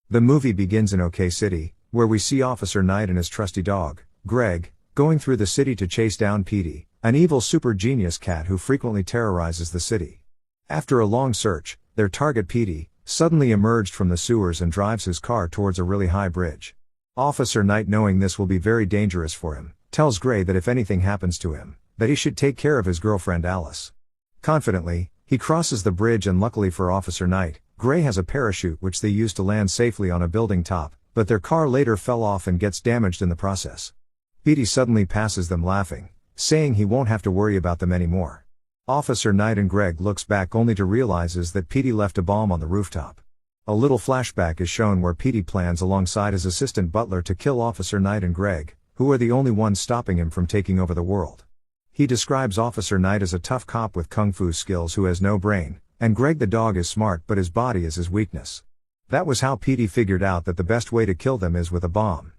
The movie begins in OK City, where we see Officer Knight and his trusty dog, Greg, going through the city to chase down Petey, an evil super genius cat who frequently terrorizes the city. After a long search, their target Petey suddenly emerged from the sewers and drives his car towards a really high bridge. Officer Knight, knowing this will be very dangerous for him, tells Greg that if anything happens to him, that he should take care of his girlfriend Alice. Confidently, he crosses the bridge, and luckily for Officer Knight, Grey has a parachute which they use to land safely on a building top, but their car later fell off and gets damaged in the process. Petey suddenly passes them laughing, saying he won't have to worry about them anymore. Officer Knight and Greg looks back only to realizes that Petey left a bomb on the rooftop. A little flashback is shown where Petey plans alongside his assistant Butler to kill Officer Knight and Greg, who are the only ones stopping him from taking over the world. He describes Officer Knight as a tough cop with kungfu skills who has no brain, and Greg the dog is smart but his body is his weakness. That was how Petey figured out that the best way to kill them is with a bomb.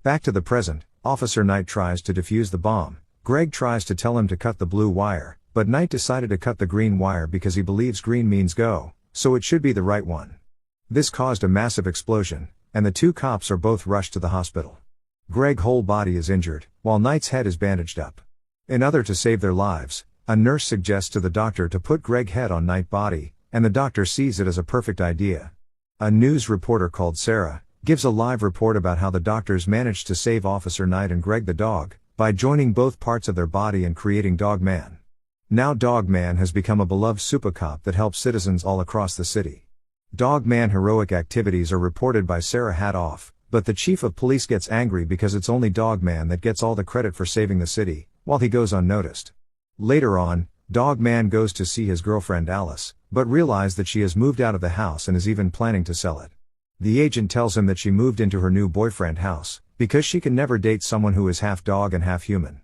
Back to the present, Officer Knight tries to defuse the bomb. Greg tries to tell him to cut the blue wire, but Knight decided to cut the green wire because he believes green means go, so it should be the right one. This caused a massive explosion, and the two cops are both rushed to the hospital. Greg's whole body is injured, while Knight's head is bandaged up. In order to save their lives, a nurse suggests to the doctor to put Greg's head on Knight's body, and the doctor sees it as a perfect idea. A news reporter called Sarah gives a live report about how the doctors managed to save Officer Knight and Greg the dog by joining both parts of their body and creating Dog Man. Now Dog Man has become a beloved supa cop that helps citizens all across the city. Dog Man heroic activities are reported by Sarah hat off, but the chief of police gets angry because it's only Dog Man that gets all the credit for saving the city, while he goes unnoticed. Later on, Dog Man goes to see his girlfriend Alice, but realizes that she has moved out of the house and is even planning to sell it. The agent tells him that she moved into her new boyfriend house, because she can never date someone who is half dog and half human.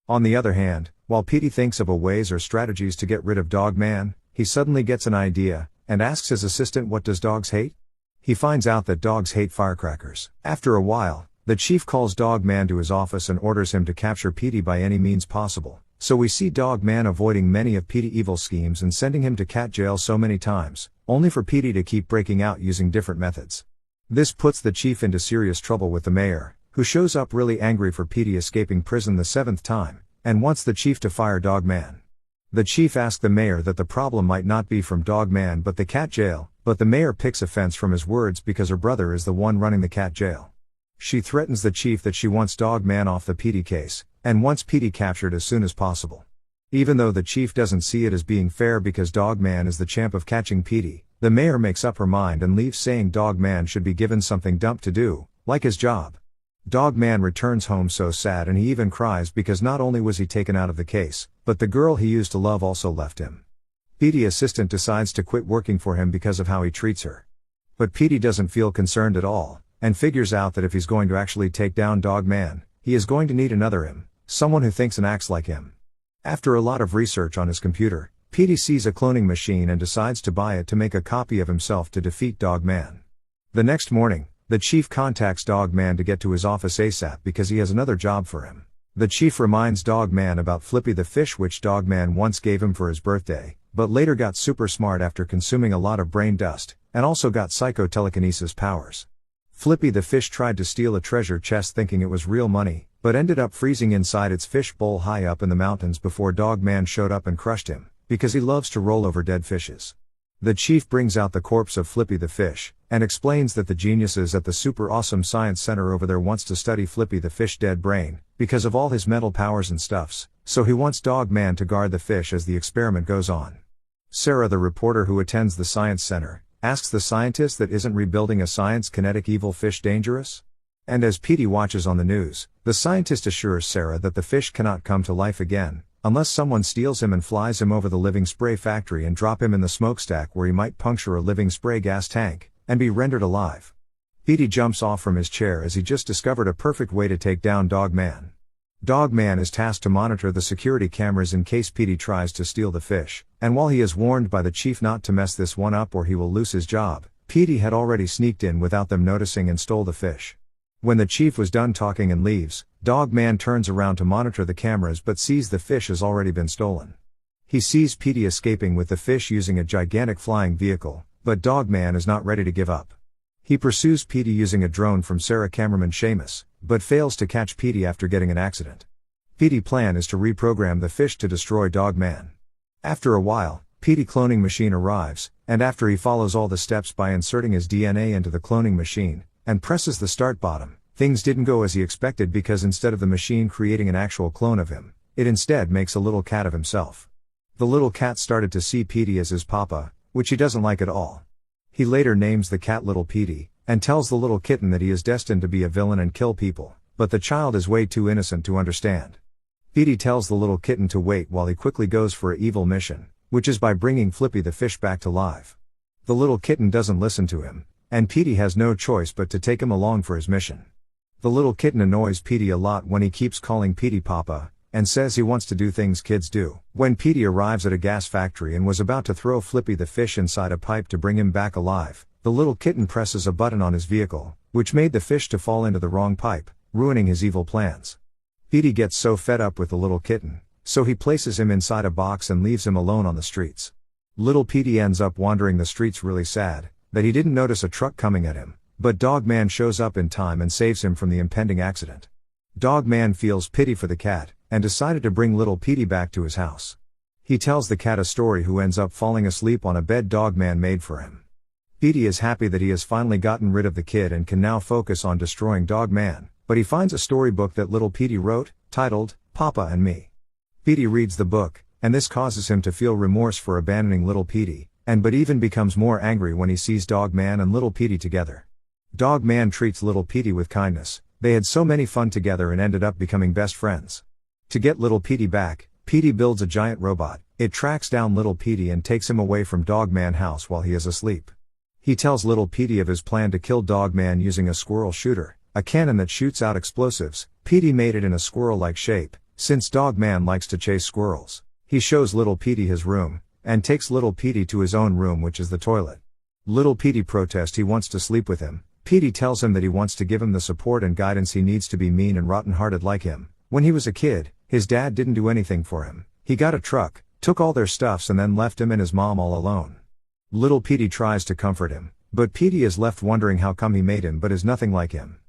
On the other hand, while Petey thinks of ways or strategies to get rid of Dog Man, he suddenly gets an idea, and asks his assistant what does dogs hate? He finds out that dogs hate firecrackers. After a while, the chief calls Dog Man to his office and orders him to capture Petey by any means possible, so we see Dog Man avoiding many of Petey's evil schemes and sending him to cat jail so many times, only for Petey to keep breaking out using different methods. This puts the chief into serious trouble with the mayor, who shows up really angry for Petey escaping prison the 7th time, and wants the chief to fire Dog Man. The chief asks the mayor that the problem might not be from Dog Man but the cat jail, but the mayor picks offense from his words because her brother is the one running the cat jail. She threatens the chief that she wants Dog Man off the Petey case, and wants Petey captured as soon as possible. Even though the chief doesn't see it as being fair because Dog Man is the champ of catching Petey, the mayor makes up her mind and leaves, saying Dog Man should be given something dumb to do, like his job. Dog Man returns home so sad, and he even cries because not only was he taken out of the case, but the girl he used to love also left him. Petey's assistant decides to quit working for him because of how he treats her. But Petey doesn't feel concerned at all, and figures out that if he's going to actually take down Dog Man, he is going to need another him, someone who thinks and acts like him. After a lot of research on his computer, Petey sees a cloning machine and decides to buy it to make a copy of himself to defeat Dog Man. The next morning, the chief contacts Dog Man to get to his office ASAP because he has another job for him. The chief reminds Dog Man about Flippy the fish, which Dog Man once gave him for his birthday, but later got super smart after consuming a lot of brain dust, and also got psycho-telekinesis powers. Flippy the fish tried to steal a treasure chest thinking it was real money, but ended up freezing inside its fish bowl high up in the mountains before Dog Man showed up and crushed him, because he loves to roll over dead fishes. The chief brings out the corpse of Flippy the fish, and explains that the geniuses at the super awesome science center over there wants to study Flippy the fish dead brain, because of all his mental powers and stuffs, so he wants Dog Man to guard the fish as the experiment goes on. Sarah, the reporter who attends the science center, asks the scientist that isn't rebuilding a science kinetic evil fish dangerous? And as Petey watches on the news, the scientist assures Sarah that the fish cannot come to life again, unless someone steals him and flies him over the living spray factory and drop him in the smokestack where he might puncture a living spray gas tank, and be rendered alive. Petey jumps off from his chair as he just discovered a perfect way to take down Dog Man. Dog Man is tasked to monitor the security cameras in case Petey tries to steal the fish, and while he is warned by the chief not to mess this one up or he will lose his job, Petey had already sneaked in without them noticing and stole the fish. When the chief was done talking and leaves, Dog Man turns around to monitor the cameras but sees the fish has already been stolen. He sees Petey escaping with the fish using a gigantic flying vehicle, but Dog Man is not ready to give up. He pursues Petey using a drone from Sarah cameraman Seamus, but fails to catch Petey after getting an accident. Petey's plan is to reprogram the fish to destroy Dogman. After a while, Petey cloning machine arrives, and after he follows all the steps by inserting his DNA into the cloning machine, and presses the start button, things didn't go as he expected because instead of the machine creating an actual clone of him, it instead makes a little cat of himself. The little cat started to see Petey as his papa, which he doesn't like at all. He later names the cat Little Petey, and tells the little kitten that he is destined to be a villain and kill people, but the child is way too innocent to understand. Petey tells the little kitten to wait while he quickly goes for an evil mission, which is by bringing Flippy the fish back to life. The little kitten doesn't listen to him, and Petey has no choice but to take him along for his mission. The little kitten annoys Petey a lot when he keeps calling Petey Papa, and says he wants to do things kids do. When Petey arrives at a gas factory and was about to throw Flippy the fish inside a pipe to bring him back alive, the little kitten presses a button on his vehicle, which made the fish to fall into the wrong pipe, ruining his evil plans. Petey gets so fed up with the little kitten, so he places him inside a box and leaves him alone on the streets. Little Petey ends up wandering the streets really sad, that he didn't notice a truck coming at him, but Dogman shows up in time and saves him from the impending accident. Dogman feels pity for the cat, and decided to bring little Petey back to his house. He tells the cat a story who ends up falling asleep on a bed Dogman made for him. Petey is happy that he has finally gotten rid of the kid and can now focus on destroying Dogman, but he finds a storybook that little Petey wrote, titled, Papa and Me. Petey reads the book, and this causes him to feel remorse for abandoning little Petey, but even becomes more angry when he sees Dogman and little Petey together. Dogman treats little Petey with kindness, they had so many fun together and ended up becoming best friends. To get little Petey back, Petey builds a giant robot, it tracks down little Petey and takes him away from Dogman house while he is asleep. He tells little Petey of his plan to kill Dogman using a squirrel shooter, a cannon that shoots out explosives. Petey made it in a squirrel-like shape, since Dogman likes to chase squirrels. He shows little Petey his room, and takes little Petey to his own room, which is the toilet. Little Petey protests he wants to sleep with him. Petey tells him that he wants to give him the support and guidance he needs to be mean and rotten-hearted like him. When he was a kid, his dad didn't do anything for him. He got a truck, took all their stuffs and then left him and his mom all alone. Little Petey tries to comfort him, but Petey is left wondering how come he made him but is nothing like him.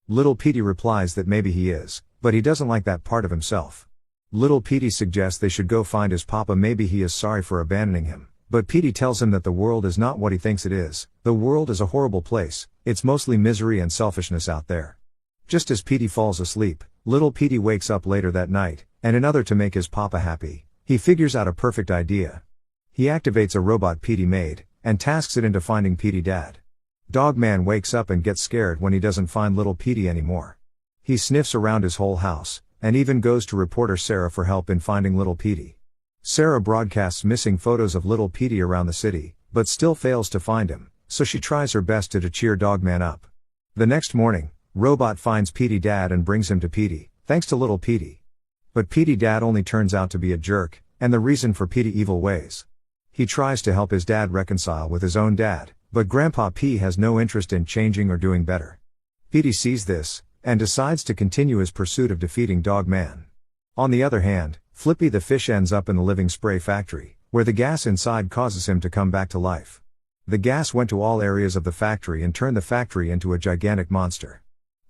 Little Petey replies that maybe he is, but he doesn't like that part of himself. Little Petey suggests they should go find his papa, maybe he is sorry for abandoning him, but Petey tells him that the world is not what he thinks it is. The world is a horrible place, it's mostly misery and selfishness out there. Just as Petey falls asleep, little Petey wakes up later that night, and in order to make his papa happy, he figures out a perfect idea. He activates a robot Petey made, and tasks it into finding Petey dad. Dogman wakes up and gets scared when he doesn't find little Petey anymore. He sniffs around his whole house, and even goes to reporter Sarah for help in finding little Petey. Sarah broadcasts missing photos of little Petey around the city, but still fails to find him, so she tries her best to cheer Dogman up. The next morning, Robot finds Petey dad and brings him to Petey, thanks to little Petey. But Petey dad only turns out to be a jerk, and the reason for Petey evil ways. He tries to help his dad reconcile with his own dad, but Grandpa P has no interest in changing or doing better. Petey sees this, and decides to continue his pursuit of defeating Dogman. On the other hand, Flippy the fish ends up in the living spray factory, where the gas inside causes him to come back to life. The gas went to all areas of the factory and turned the factory into a gigantic monster.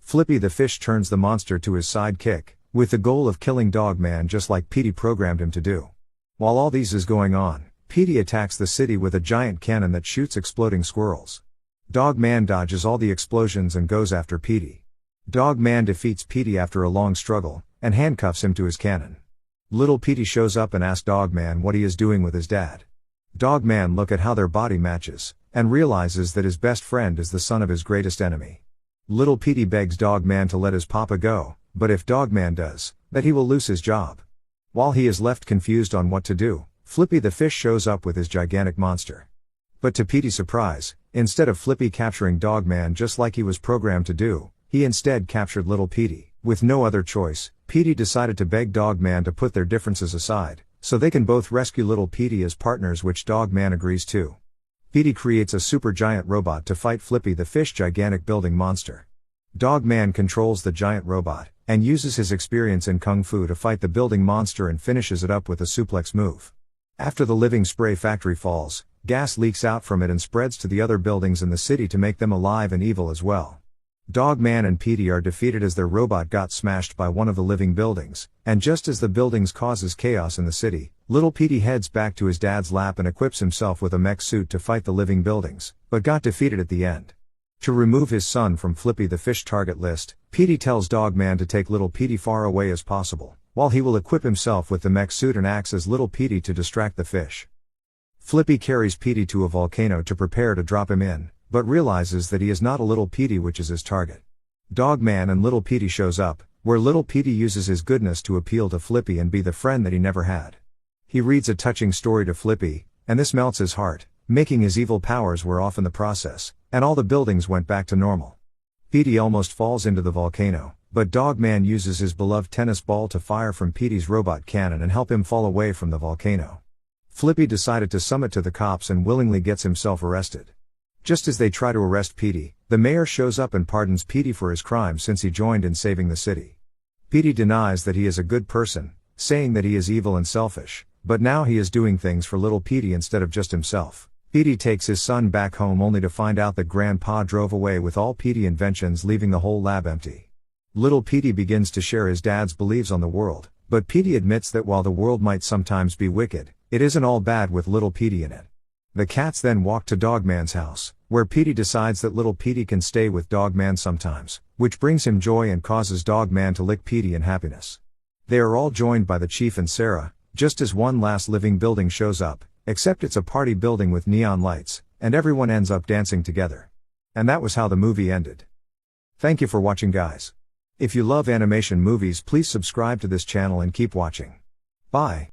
Flippy the fish turns the monster to his sidekick, with the goal of killing Dogman just like Petey programmed him to do. While all these is going on, Petey attacks the city with a giant cannon that shoots exploding squirrels. Dogman dodges all the explosions and goes after Petey. Dogman defeats Petey after a long struggle, and handcuffs him to his cannon. Little Petey shows up and asks Dogman what he is doing with his dad. Dogman looks at how their body matches, and realizes that his best friend is the son of his greatest enemy. Little Petey begs Dogman to let his papa go, but if Dogman does, that he will lose his job. While he is left confused on what to do, Flippy the fish shows up with his gigantic monster. But to Petey's surprise, instead of Flippy capturing Dogman just like he was programmed to do, he instead captured little Petey. With no other choice, Petey decided to beg Dogman to put their differences aside, so they can both rescue little Petey as partners, which Dogman agrees to. Petey creates a super giant robot to fight Flippy the fish gigantic building monster. Dogman controls the giant robot, and uses his experience in kungfu to fight the building monster and finishes it up with a suplex move. After the living spray factory falls, Gas leaks out from it and spreads to the other buildings in the city to make them alive and evil as well. Dogman and Petey are defeated as their robot got smashed by one of the living buildings, and just as the buildings causes chaos in the city, little Petey heads back to his dad's lap and equips himself with a mech suit to fight the living buildings, but got defeated at the end. To remove his son from Flippy the fish target list, Petey tells Dogman to take little Petey far away as possible, while he will equip himself with the mech suit and acts as little Petey to distract the fish. Flippy carries Petey to a volcano to prepare to drop him in, but realizes that he is not a little Petey which is his target. Dogman and little Petey shows up, where little Petey uses his goodness to appeal to Flippy and be the friend that he never had. He reads a touching story to Flippy, and this melts his heart, making his evil powers wear off in the process, and all the buildings went back to normal. Petey almost falls into the volcano, but Dogman uses his beloved tennis ball to fire from Petey's robot cannon and help him fall away from the volcano. Flippy decided to summon to the cops and willingly gets himself arrested. Just as they try to arrest Petey, the mayor shows up and pardons Petey for his crime since he joined in saving the city. Petey denies that he is a good person, saying that he is evil and selfish, but now he is doing things for little Petey instead of just himself. Petey takes his son back home only to find out that Grandpa drove away with all Petey inventions, leaving the whole lab empty. Little Petey begins to share his dad's beliefs on the world, but Petey admits that while the world might sometimes be wicked, it isn't all bad with little Petey in it. The cats then walk to Dogman's house, where Petey decides that little Petey can stay with Dogman sometimes, which brings him joy and causes Dogman to lick Petey in happiness. They are all joined by the chief and Sarah, just as one last living building shows up, except it's a party building with neon lights, and everyone ends up dancing together. And that was how the movie ended. Thank you for watching, guys. If you love animation movies, please subscribe to this channel and keep watching. Bye.